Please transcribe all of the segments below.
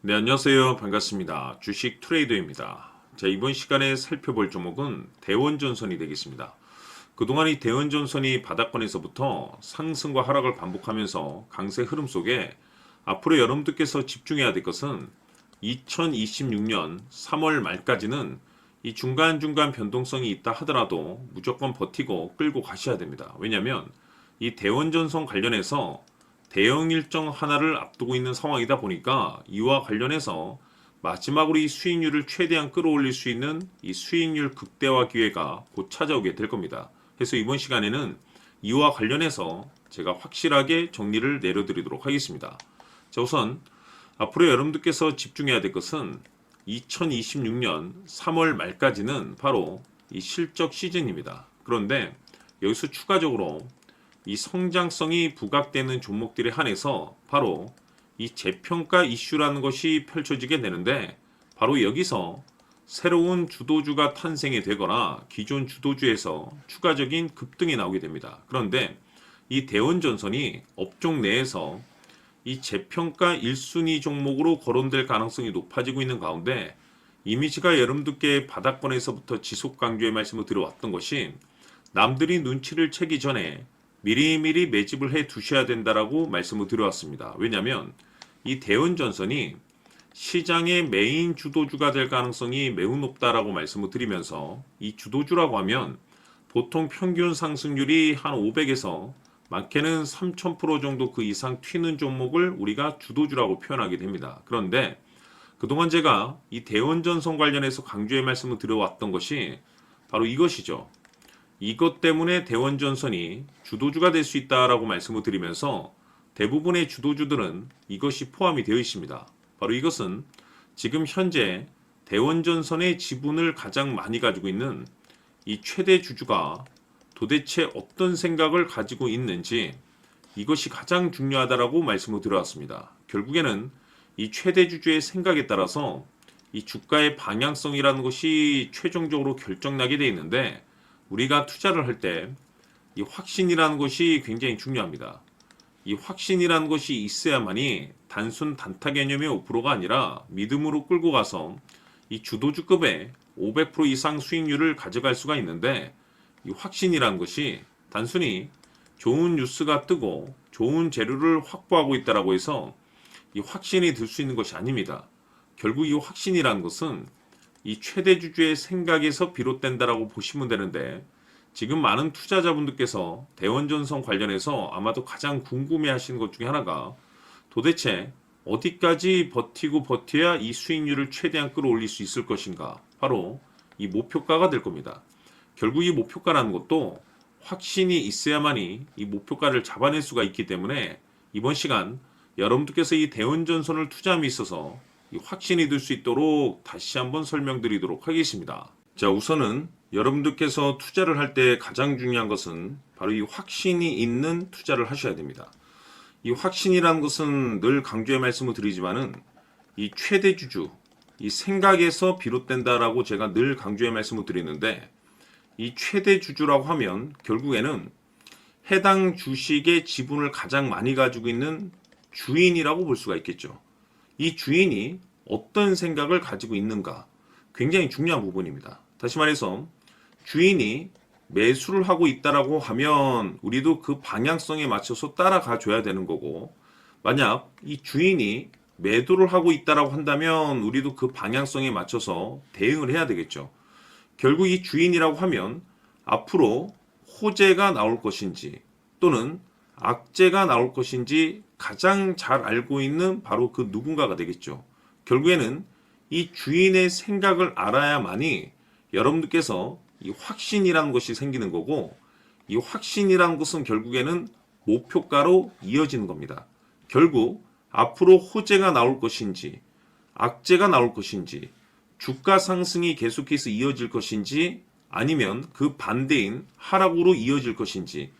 네, 안녕하세요. 반갑습니다. 주식 트레이더입니다. 자, 이번 시간에 살펴볼 종목은 대원전선이 되겠습니다. 그동안 이 대원전선이 바닥권에서부터 상승과 하락을 반복하면서 강세 흐름 속에 앞으로 여러분들께서 집중해야 될 것은 2026년 3월 말까지는 이 중간중간 변동성이 있다 하더라도 무조건 버티고 끌고 가셔야 됩니다. 왜냐하면 이 대원전선 관련해서 대응 일정 하나를 앞두고 있는 상황이다 보니까 이와 관련해서 마지막으로 이 수익률을 최대한 끌어올릴 수 있는 이 수익률 극대화 기회가 곧 찾아오게 될 겁니다. 그래서 이번 시간에는 이와 관련해서 제가 확실하게 정리를 내려드리도록 하겠습니다. 자, 우선 앞으로 여러분들께서 집중해야 될 것은 2026년 3월 말까지는 바로 이 실적 시즌입니다. 그런데 여기서 추가적으로 이 성장성이 부각되는 종목들에 한해서 바로 이 재평가 이슈라는 것이 펼쳐지게 되는데, 바로 여기서 새로운 주도주가 탄생이 되거나 기존 주도주에서 추가적인 급등이 나오게 됩니다. 그런데 이 대원전선이 업종 내에서 이 재평가 1순위 종목으로 거론될 가능성이 높아지고 있는 가운데, 이미지가 여러분들께 바닥권에서부터 지속 강조의 말씀을 드려왔던 것이 남들이 눈치를 채기 전에 미리미리 매집을 해 두셔야 된다라고 말씀을 드려왔습니다. 왜냐하면 이 대원전선이 시장의 메인 주도주가 될 가능성이 매우 높다라고 말씀을 드리면서, 이 주도주라고 하면 보통 평균 상승률이 한 500에서 많게는 3000% 정도 그 이상 튀는 종목을 우리가 주도주라고 표현하게 됩니다. 그런데 그동안 제가 이 대원전선 관련해서 강조의 말씀을 드려왔던 것이 바로 이것이죠. 이것 때문에 대원전선이 주도주가 될 수 있다라고 말씀을 드리면서 대부분의 주도주들은 이것이 포함이 되어 있습니다. 바로 이것은 지금 현재 대원전선의 지분을 가장 많이 가지고 있는 이 최대 주주가 도대체 어떤 생각을 가지고 있는지, 이것이 가장 중요하다라고 말씀을 드려왔습니다. 결국에는 이 최대 주주의 생각에 따라서 이 주가의 방향성이라는 것이 최종적으로 결정나게 되어 있는데, 우리가 투자를 할 때 이 확신이라는 것이 굉장히 중요합니다. 이 확신이라는 것이 있어야만이 단순 단타 개념의 5%가 아니라 믿음으로 끌고 가서 이 주도주급의 500% 이상 수익률을 가져갈 수가 있는데, 이 확신이라는 것이 단순히 좋은 뉴스가 뜨고 좋은 재료를 확보하고 있다라고 해서 이 확신이 들 수 있는 것이 아닙니다. 결국 이 확신이라는 것은 이 최대 주주의 생각에서 비롯된다라고 보시면 되는데, 지금 많은 투자자분들께서 대원전선 관련해서 아마도 가장 궁금해 하시는 것 중에 하나가 도대체 어디까지 버티고 버텨야 이 수익률을 최대한 끌어올릴 수 있을 것인가, 바로 이 목표가가 될 겁니다. 결국 이 목표가라는 것도 확신이 있어야만이 이 목표가를 잡아낼 수가 있기 때문에 이번 시간 여러분들께서 이 대원전선을 투자함에 있어서 이 확신이 들 수 있도록 다시 한번 설명드리도록 하겠습니다. 자, 우선은 여러분들께서 투자를 할 때 가장 중요한 것은 바로 이 확신이 있는 투자를 하셔야 됩니다. 이 확신이라는 것은 늘 강조의 말씀을 드리지만은 이 최대 주주, 이 생각에서 비롯된다라고 제가 늘 강조의 말씀을 드리는데, 이 최대 주주라고 하면 결국에는 해당 주식의 지분을 가장 많이 가지고 있는 주인이라고 볼 수가 있겠죠. 이 주인이 어떤 생각을 가지고 있는가, 굉장히 중요한 부분입니다. 다시 말해서 주인이 매수를 하고 있다라고 하면 우리도 그 방향성에 맞춰서 따라가 줘야 되는 거고, 만약 이 주인이 매도를 하고 있다라고 한다면 우리도 그 방향성에 맞춰서 대응을 해야 되겠죠. 결국 이 주인이라고 하면 앞으로 호재가 나올 것인지 또는 악재가 나올 것인지 가장 잘 알고 있는 바로 그 누군가가 되겠죠. 결국에는 이 주인의 생각을 알아야만이 여러분들께서 이 확신이라는 것이 생기는 거고, 이 확신이라는 것은 결국에는 목표가로 이어지는 겁니다. 결국 앞으로 호재가 나올 것인지 악재가 나올 것인지, 주가 상승이 계속해서 이어질 것인지 아니면 그 반대인 하락으로 이어질 것인지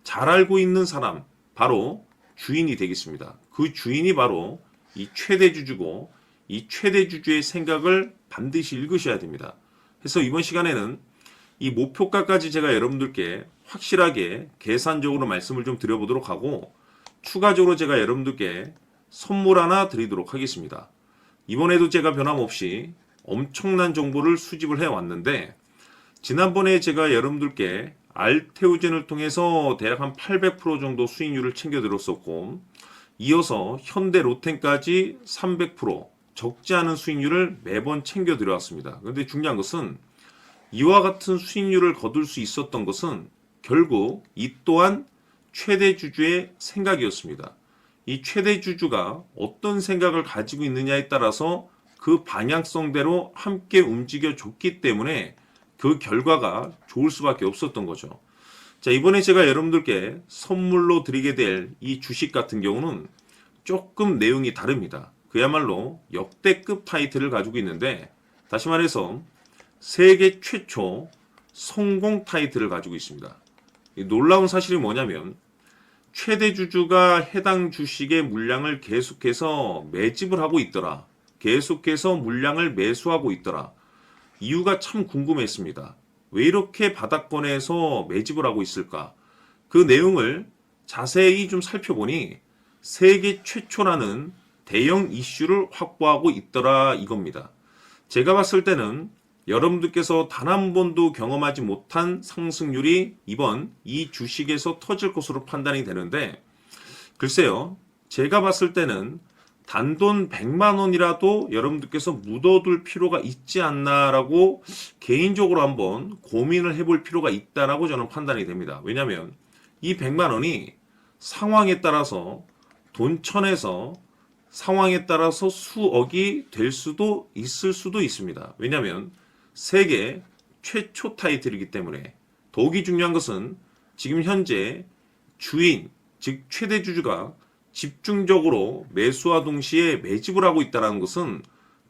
잘 알고 있는 사람, 바로 주인이 되겠습니다. 그 주인이 바로 이 최대 주주고, 이 최대 주주의 생각을 반드시 읽으셔야 됩니다. 그래서 이번 시간에는 이 목표가까지 제가 여러분들께 확실하게 계산적으로 말씀을 좀 드려보도록 하고, 추가적으로 제가 여러분들께 선물 하나 드리도록 하겠습니다. 이번에도 제가 변함없이 엄청난 정보를 수집을 해왔는데 지난번에 제가 여러분들께 알테오젠을 통해서 대략 한 800% 정도 수익률을 챙겨드렸었고 이어서 현대 로템까지 300% 적지 않은 수익률을 매번 챙겨드려왔습니다. 그런데 중요한 것은 이와 같은 수익률을 거둘 수 있었던 것은 결국 이 또한 최대 주주의 생각이었습니다. 이 최대 주주가 어떤 생각을 가지고 있느냐에 따라서 그 방향성대로 함께 움직여 줬기 때문에 그 결과가 좋을 수밖에 없었던 거죠. 자, 이번에 제가 여러분들께 선물로 드리게 될 이 주식 같은 경우는 조금 내용이 다릅니다. 그야말로 역대급 타이틀을 가지고 있는데 다시 말해서 세계 최초 성공 타이틀을 가지고 있습니다. 이 놀라운 사실이 뭐냐면 최대 주주가 해당 주식의 물량을 계속해서 매집을 하고 있더라. 계속해서 물량을 매수하고 있더라. 이유가 참 궁금했습니다. 왜 이렇게 바닥권에서 매집을 하고 있을까? 그 내용을 자세히 좀 살펴보니 세계 최초라는 대형 이슈를 확보하고 있더라 이겁니다. 제가 봤을 때는 여러분들께서 단 한 번도 경험하지 못한 상승률이 이번 이 주식에서 터질 것으로 판단이 되는데 글쎄요. 제가 봤을 때는 단돈 100만 원이라도 여러분들께서 묻어둘 필요가 있지 않나라고 개인적으로 한번 고민을 해볼 필요가 있다라고 저는 판단이 됩니다. 왜냐하면 이 100만 원이 상황에 따라서 돈천에서 상황에 따라서 수억이 될 수도 있을 수도 있습니다. 왜냐하면 세계 최초 타이틀이기 때문에 더욱이 중요한 것은 지금 현재 주인, 즉 최대 주주가 집중적으로 매수와 동시에 매집을 하고 있다는 것은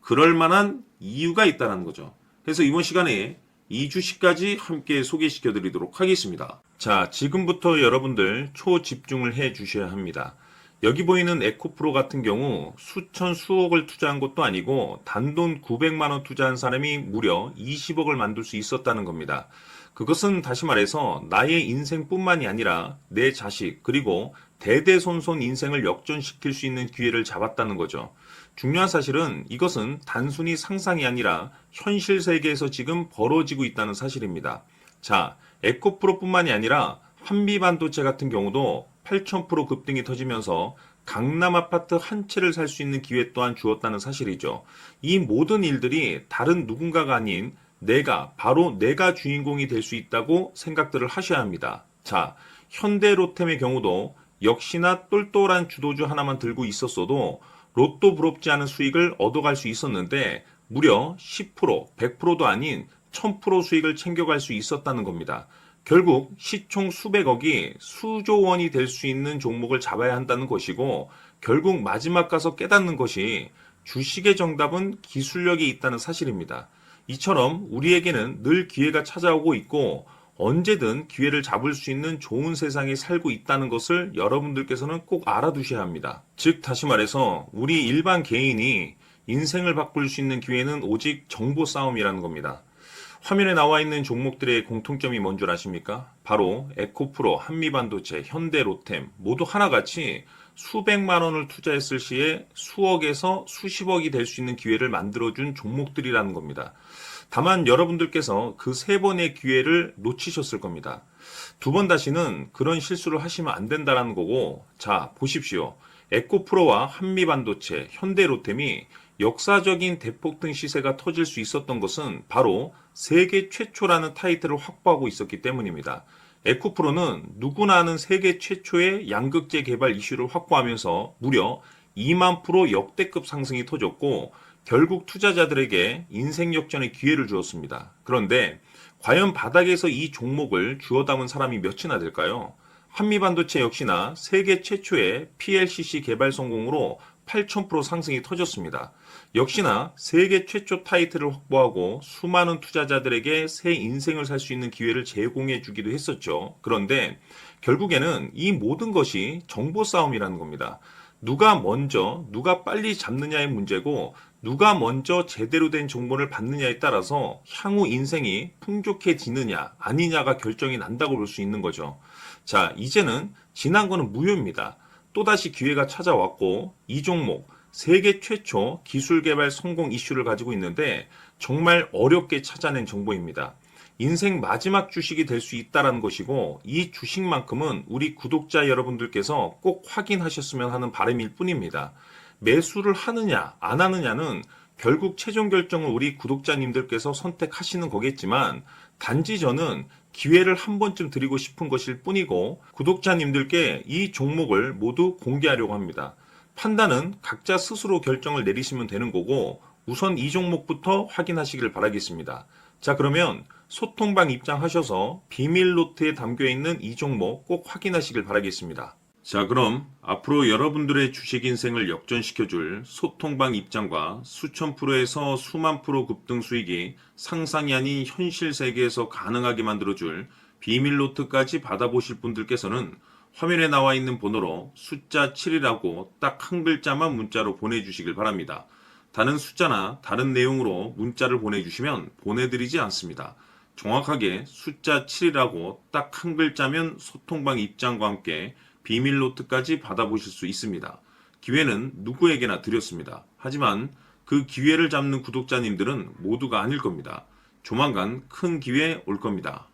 그럴 만한 이유가 있다는 거죠. 그래서 이번 시간에 이 주식까지 함께 소개시켜 드리도록 하겠습니다. 자, 지금부터 여러분들 초집중을 해 주셔야 합니다. 여기 보이는 에코프로 같은 경우 수천 수억을 투자한 것도 아니고 단돈 900만 원 투자한 사람이 무려 20억을 만들 수 있었다는 겁니다. 그것은 다시 말해서 나의 인생뿐만이 아니라 내 자식 그리고 대대손손 인생을 역전시킬 수 있는 기회를 잡았다는 거죠. 중요한 사실은 이것은 단순히 상상이 아니라 현실 세계에서 지금 벌어지고 있다는 사실입니다. 자, 에코프로뿐만이 아니라 한미반도체 같은 경우도 8,000% 급등이 터지면서 강남 아파트 한 채를 살 수 있는 기회 또한 주었다는 사실이죠. 이 모든 일들이 다른 누군가가 아닌 바로 내가 주인공이 될 수 있다고 생각들을 하셔야 합니다. 자, 현대로템의 경우도 역시나 똘똘한 주도주 하나만 들고 있었어도 로또 부럽지 않은 수익을 얻어갈 수 있었는데 무려 10%, 100%도 아닌 1000% 수익을 챙겨갈 수 있었다는 겁니다. 결국 시총 수백억이 수조 원이 될 수 있는 종목을 잡아야 한다는 것이고 결국 마지막 가서 깨닫는 것이 주식의 정답은 기술력이 있다는 사실입니다. 이처럼 우리에게는 늘 기회가 찾아오고 있고 언제든 기회를 잡을 수 있는 좋은 세상에 살고 있다는 것을 여러분들께서는 꼭 알아두셔야 합니다. 즉 다시 말해서 우리 일반 개인이 인생을 바꿀 수 있는 기회는 오직 정보 싸움이라는 겁니다. 화면에 나와 있는 종목들의 공통점이 뭔 줄 아십니까? 바로 에코프로, 한미반도체, 현대로템 모두 하나같이 수백만 원을 투자했을 시에 수억에서 수십억이 될 수 있는 기회를 만들어준 종목들이라는 겁니다. 다만 여러분들께서 그 세 번의 기회를 놓치셨을 겁니다. 두 번 다시는 그런 실수를 하시면 안 된다는 거고 자 보십시오. 에코프로와 한미반도체, 현대로템이 역사적인 대폭등 시세가 터질 수 있었던 것은 바로 세계 최초라는 타이틀을 확보하고 있었기 때문입니다. 에코프로는 누구나 아는 세계 최초의 양극재 개발 이슈를 확보하면서 무려 2만 프로 역대급 상승이 터졌고 결국 투자자들에게 인생 역전의 기회를 주었습니다. 그런데 과연 바닥에서 이 종목을 주워 담은 사람이 몇이나 될까요? 한미반도체 역시나 세계 최초의 PLCC 개발 성공으로 8,000% 상승이 터졌습니다. 역시나 세계 최초 타이틀을 확보하고 수많은 투자자들에게 새 인생을 살 수 있는 기회를 제공해 주기도 했었죠. 그런데 결국에는 이 모든 것이 정보 싸움이라는 겁니다. 누가 먼저, 누가 빨리 잡느냐의 문제고 누가 먼저 제대로 된 정보를 받느냐에 따라서 향후 인생이 풍족해지느냐 아니냐가 결정이 난다고 볼 수 있는 거죠. 자, 이제는 지난 거는 무효입니다. 또다시 기회가 찾아왔고 이 종목 세계 최초 기술 개발 성공 이슈를 가지고 있는데 정말 어렵게 찾아낸 정보입니다. 인생 마지막 주식이 될 수 있다는 것이고 이 주식만큼은 우리 구독자 여러분들께서 꼭 확인하셨으면 하는 바람일 뿐입니다. 매수를 하느냐 안 하느냐는 결국 최종 결정을 우리 구독자님들께서 선택하시는 거겠지만 단지 저는 기회를 한 번쯤 드리고 싶은 것일 뿐이고 구독자님들께 이 종목을 모두 공개하려고 합니다. 판단은 각자 스스로 결정을 내리시면 되는 거고 우선 이 종목부터 확인하시길 바라겠습니다. 자, 그러면 소통방 입장하셔서 비밀 노트에 담겨 있는 이 종목 꼭 확인하시길 바라겠습니다. 자, 그럼 앞으로 여러분들의 주식 인생을 역전시켜줄 소통방 입장과 수천 프로에서 수만 프로 급등 수익이 상상이 아닌 현실 세계에서 가능하게 만들어줄 비밀 노트까지 받아보실 분들께서는 화면에 나와 있는 번호로 숫자 7이라고 딱 한 글자만 문자로 보내주시길 바랍니다. 다른 숫자나 다른 내용으로 문자를 보내주시면 보내드리지 않습니다. 정확하게 숫자 7이라고 딱 한 글자면 소통방 입장과 함께 비밀 노트까지 받아보실 수 있습니다. 기회는 누구에게나 드렸습니다. 하지만 그 기회를 잡는 구독자님들은 모두가 아닐 겁니다. 조만간 큰 기회 올 겁니다.